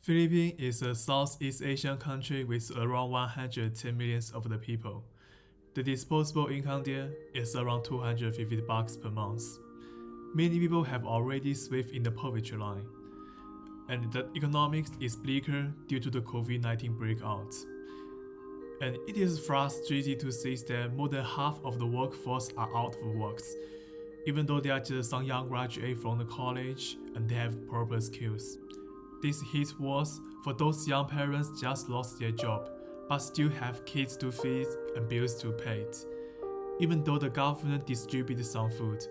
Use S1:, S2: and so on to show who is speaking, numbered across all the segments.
S1: Philippines is a Southeast Asian country with around 110 million of the people. The disposable income there is around $250 per month. Many people have already switched in the poverty line, and the economics is bleaker due to the COVID-19 breakout. And it is frustrating to see that more than half of the workforce are out of work, even though they are just some young graduates from the college and they have proper skills. This hits worse for those young parents just lost their job, but still have kids to feed and bills to pay. Even though the government distributed some food,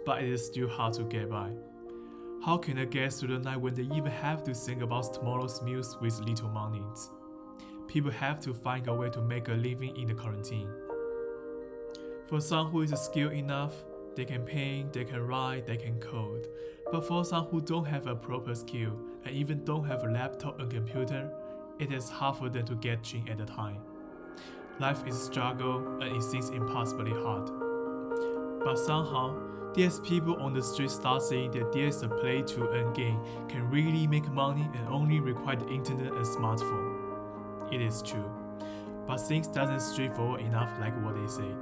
S1: but it is still hard to get by. How can they get through the night when they even have to think about tomorrow's meals with little money? People have to find a way to make a living in the quarantine. For some who is skilled enough, they can paint, they can write, they can code. But for some who don't have a proper skill and even don't have a laptop and computer, it is hard for them to get drink at a time. Life is a struggle and it seems impossibly hard. But somehow, these people on the street start saying that there is a play to earn game can really make money and only require the internet and smartphone. It is true, but things doesn't straightforward enough like what they said.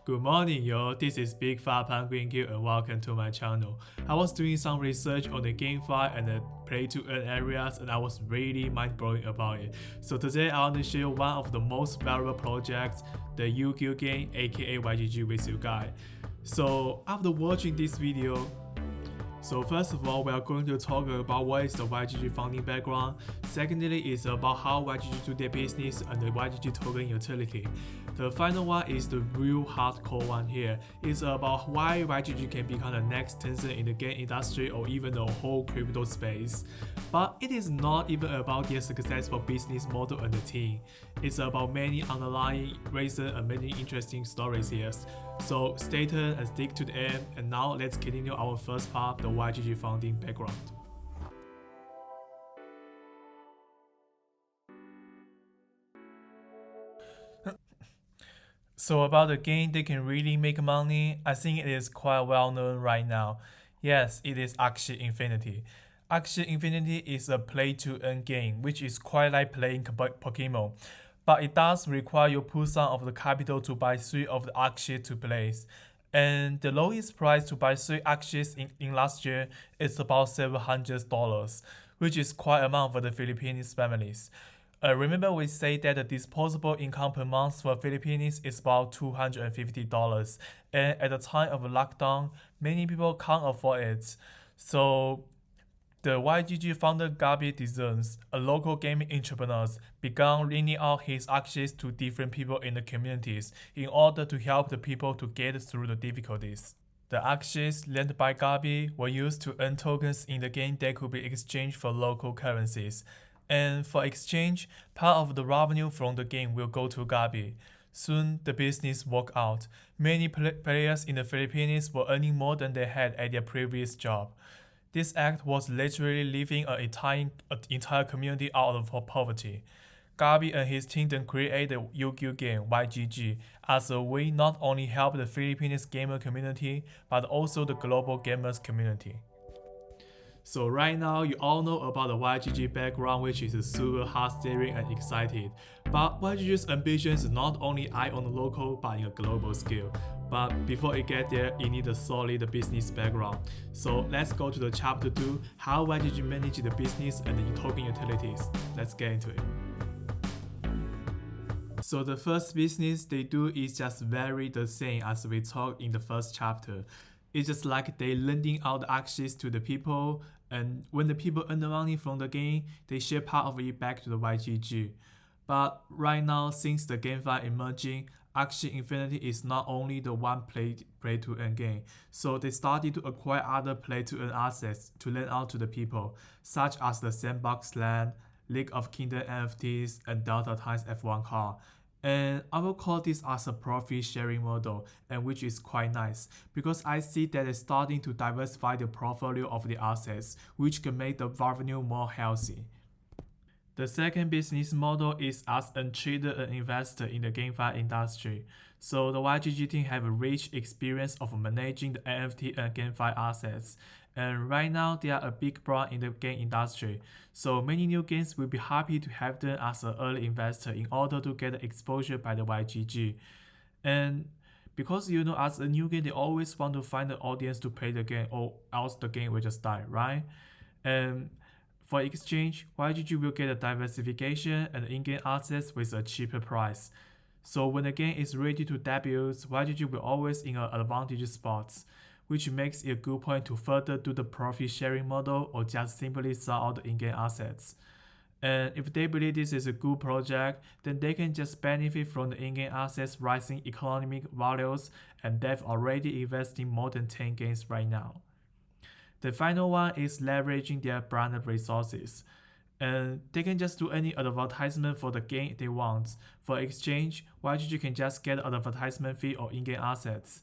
S1: Good morning, y'all. This is Big Fat Penguin Gill and welcome to my channel. I was doing some research on the GameFi and the play to earn areas and I was really mind blowing about it. So today I want to share one of the most valuable projects, the Yu-Gi-Oh game aka YGG with you guys. So after watching this video, first of all, we are going to talk about what is the YGG founding background. Secondly, is about how YGG do their business and the YGG token utility. The final one is the real hardcore one here. It's about why YGG can become the next Tencent in the game industry or even the whole crypto space. But it is not even about their successful business model and the team. It's about many underlying reasons and many interesting stories here. So stay tuned and stick to the end. And now let's continue our first part, the YGG founding background. So about the game they can really make money, I think it is quite well known right now. Yes, it is Axie Infinity. Axie Infinity is a play to earn game, which is quite like playing Pokemon. But it does require you put some of the capital to buy 3 of the Axies to place. And the lowest price to buy 3 Axies in last year is about $700, which is quite amount for the Philippines families. Remember we say that the disposable income per month for Philippines is about $250, and at the time of lockdown, many people can't afford it. So the YGG founder Gabi Designs, a local gaming entrepreneur, began lending out his access to different people in the communities in order to help the people to get through the difficulties. The access lent by Gabi were used to earn tokens in the game that could be exchanged for local currencies. And for exchange, part of the revenue from the game will go to Gabi. Soon, the business worked out. Many players in the Philippines were earning more than they had at their previous job. This act was literally leaving an entire community out of poverty. Gabi and his team then created the Yu-Gi-Oh game YGG as a way not only help the Philippines gamer community, but also the global gamers community. So right now, you all know about the YGG background, which is super hard steering and excited. But YGG's ambition is not only eye on the local, but in a global scale. But before it get there, you need a solid business background. So let's go to the chapter 2, how YGG manage the business and the token utilities. Let's get into it. So the first business they do is just very the same as we talked in the first chapter. It's just like they lending out the access to the people, and when the people earn the money from the game, they share part of it back to the YGG. But right now, since the GameFi emerging, Axie Infinity is not only the one play to earn game, so they started to acquire other play to earn assets to lend out to the people, such as the Sandbox Land, League of Kingdoms NFTs, and Delta Times F1 car. And I will call this as a profit sharing model, and which is quite nice because I see that it's starting to diversify the portfolio of the assets, which can make the revenue more healthy. The second business model is as a trader and investor in the GameFi industry. So the YGG team have a rich experience of managing the NFT and GameFi assets, And right now, they are a big brand in the game industry, so many new games will be happy to have them as an early investor in order to get exposure by the YGG. And because as a new game, they always want to find the audience to play the game, or else the game will just die, right? And for exchange, YGG will get a diversification and in-game assets with a cheaper price. So when the game is ready to debut, YGG will always in an advantageous spot, which makes it a good point to further do the profit sharing model or just simply sell out the in-game assets. And if they believe this is a good project, then they can just benefit from the in-game assets rising economic values, and they've already invested in more than 10 games right now. The final one is leveraging their brand resources. And they can just do any advertisement for the game they want. For exchange, YGG can just get advertisement fee or in-game assets.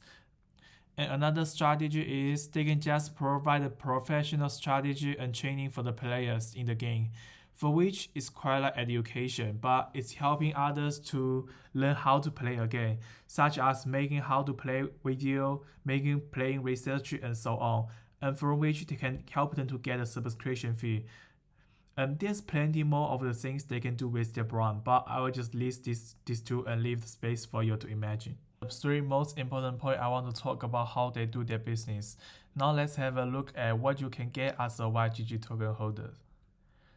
S1: And another strategy is they can just provide a professional strategy and training for the players in the game, for which is quite like education, but it's helping others to learn how to play a game, such as making how to play video, making playing research, and so on, and from which they can help them to get a subscription fee. And there's plenty more of the things they can do with their brand, but I will just list these two and leave the space for you to imagine. The three most important points I want to talk about how they do their business. Now let's have a look at what you can get as a YGG token holder.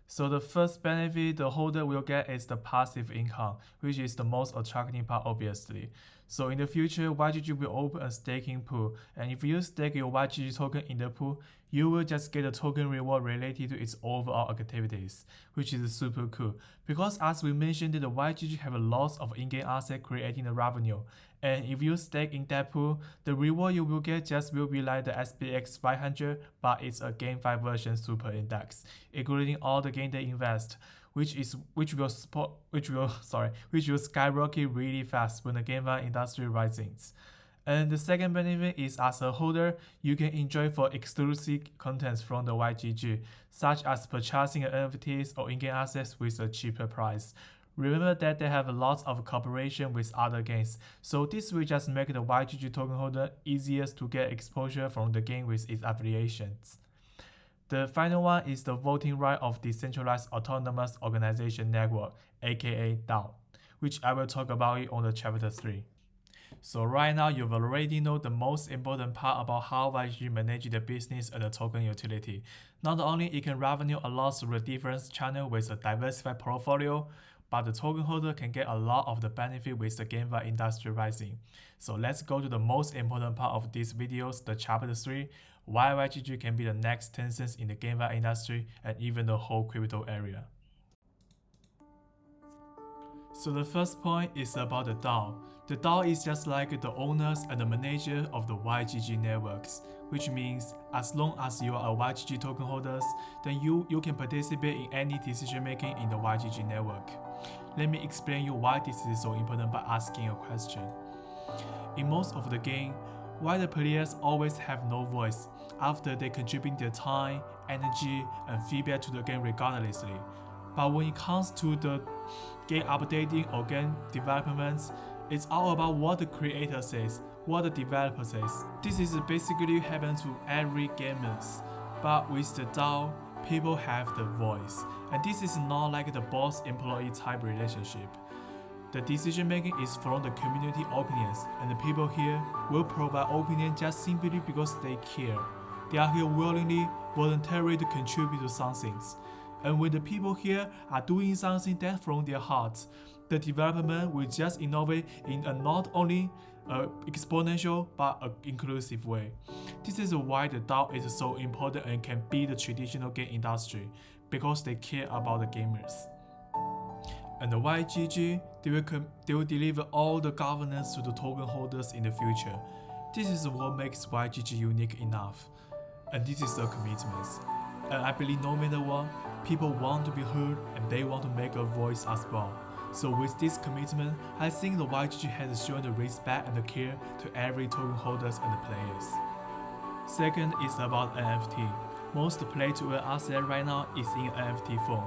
S1: So the first benefit the holder will get is the passive income, which is the most attractive part obviously. So in the future, YGG will open a staking pool, and if you stake your YGG token in the pool, you will just get a token reward related to its overall activities, which is super cool. Because as we mentioned, the YGG have a lot of in-game asset creating the revenue, and if you stake in that pool, the reward you will get just will be like the SPX 500, but it's a GameFi version super index, including all the game they invest, which will skyrocket really fast when the GameFi industry rises. And the second benefit is as a holder, you can enjoy for exclusive contents from the YGG, such as purchasing NFTs or in-game assets with a cheaper price. Remember that they have a lot of cooperation with other games, so this will just make the YGG token holder easiest to get exposure from the game with its affiliations. The final one is the voting right of Decentralized Autonomous Organization Network, aka DAO, which I will talk about it on the chapter 3. So right now you've already know the most important part about how YGG manage the business and the token utility. Not only it can revenue a lot through the different channel with a diversified portfolio, but the token holder can get a lot of the benefit with the GameFi industry rising. So let's go to the most important part of these videos, the chapter 3, why YGG can be the next Tencent in the GameFi industry and even the whole crypto area. So the first point is about the DAO. The DAO is just like the owners and the manager of the YGG networks, which means as long as you are a YGG token holders, then you can participate in any decision making in the YGG network. Let me explain you why this is so important by asking a question. In most of the game, why the players always have no voice after they contribute their time, energy, and feedback to the game regardlessly. But when it comes to the game updating or game developments, it's all about what the creator says, what the developer says. This is basically happen to every gamers. But with the DAO, people have the voice, and this is not like the boss-employee type relationship. The decision making is from the community opinions, and the people here will provide opinion just simply because they care. They are here willingly, voluntarily to contribute to some things. And when the people here are doing something that from their hearts, the development will just innovate in a not only exponential but an inclusive way. This is why the DAO is so important and can be the traditional game industry, because they care about the gamers. And the YGG, they will deliver all the governance to the token holders in the future. This is what makes YGG unique enough. And this is a commitment. And I believe no matter what, people want to be heard and they want to make a voice as well. So with this commitment, I think the YGG has shown the respect and the care to every token holders and the players. Second is about NFT. Most play to earn asset right now is in NFT form.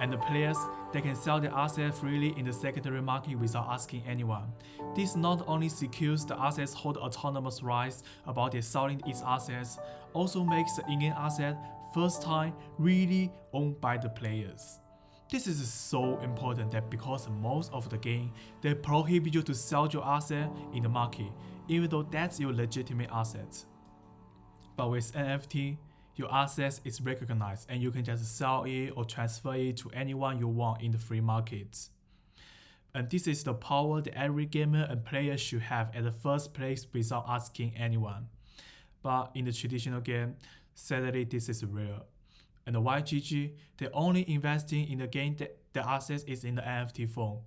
S1: And the players, they can sell their assets freely in the secondary market without asking anyone. This not only secures the assets hold autonomous rights about their selling its assets, also makes the in-game asset first time really owned by the players. This is so important that because most of the game, they prohibit you to sell your asset in the market, even though that's your legitimate asset. But with NFT, your assets is recognized and you can just sell it or transfer it to anyone you want in the free market. And this is the power that every gamer and player should have at the first place without asking anyone. But in the traditional game, sadly this is rare. And the YGG, they're only investing in the game that the assets is in the NFT form.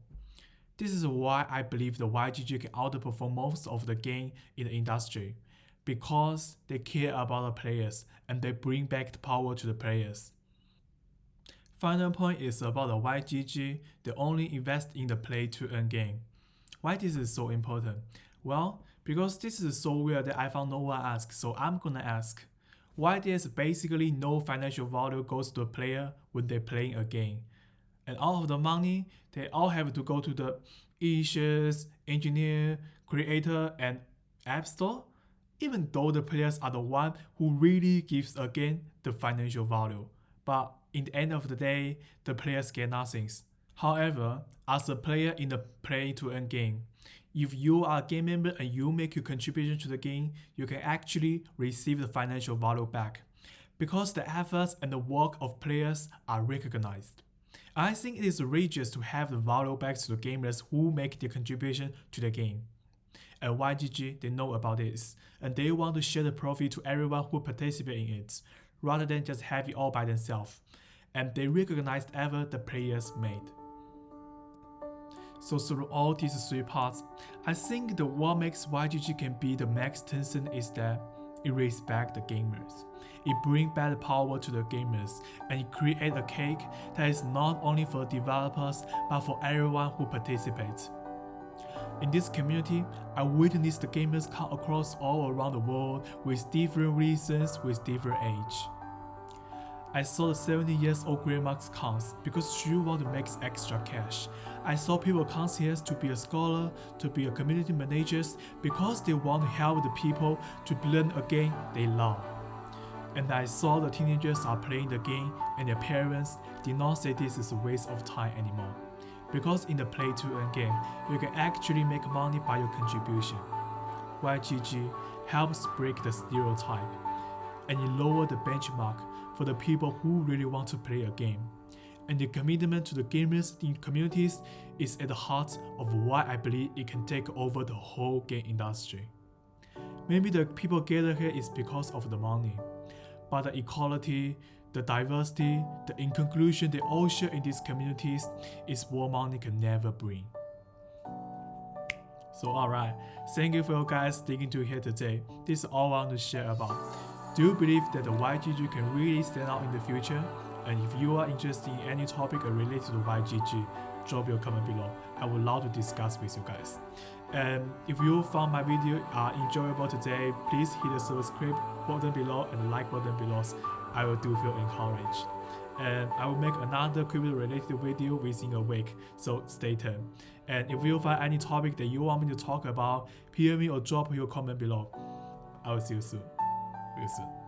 S1: This is why I believe the YGG can outperform most of the game in the industry, because they care about the players and they bring back the power to the players. Final point is about the YGG, they only invest in the play-to-earn game. Why this is so important? Well, because this is so weird that I found no one ask, so I'm gonna ask. Why there's basically no financial value goes to the player when they're playing a game? And all of the money, they all have to go to the issues, engineer, creator, and app store? Even though the players are the one who really gives a game the financial value. But in the end of the day, the players get nothing. However, as a player in the play-to-earn game, if you are a game member and you make your contribution to the game, you can actually receive the financial value back, because the efforts and the work of players are recognized. I think it is outrageous to have the value back to the gamers who make their contribution to the game. And YGG, they know about this, and they want to share the profit to everyone who participates in it, rather than just have it all by themselves. And they recognize the effort the players made. So through all these three parts, I think what makes YGG can be the next Tencent is that it respects the gamers. It brings back the power to the gamers, and it creates a cake that is not only for developers but for everyone who participates. In this community, I witnessed the gamers come across all around the world with different reasons, with different age. I saw the 70 years old grandma's comes because she want to make extra cash. I saw people come here to be a scholar, to be a community managers because they want to help the people to learn a game they love. And I saw the teenagers are playing the game and their parents did not say this is a waste of time anymore. Because in the play-to-earn game, you can actually make money by your contribution. YGG helps break the stereotype, and it lowers the benchmark for the people who really want to play a game. And the commitment to the gamers in communities is at the heart of why I believe it can take over the whole game industry. Maybe the people gather here is because of the money, but the equality, the diversity, in conclusion they all share in these communities is what money can never bring. So alright, thank you for you guys sticking to here today. This is all I want to share about. Do you believe that the YGG can really stand out in the future? And if you are interested in any topic related to the YGG, drop your comment below. I would love to discuss with you guys. And if you found my video enjoyable today, please hit the subscribe button below and the like button below. I will do feel encouraged. And I will make another crypto related video within a week, so stay tuned. And if you find any topic that you want me to talk about, PM me or drop your comment below. I will see you soon. Real soon.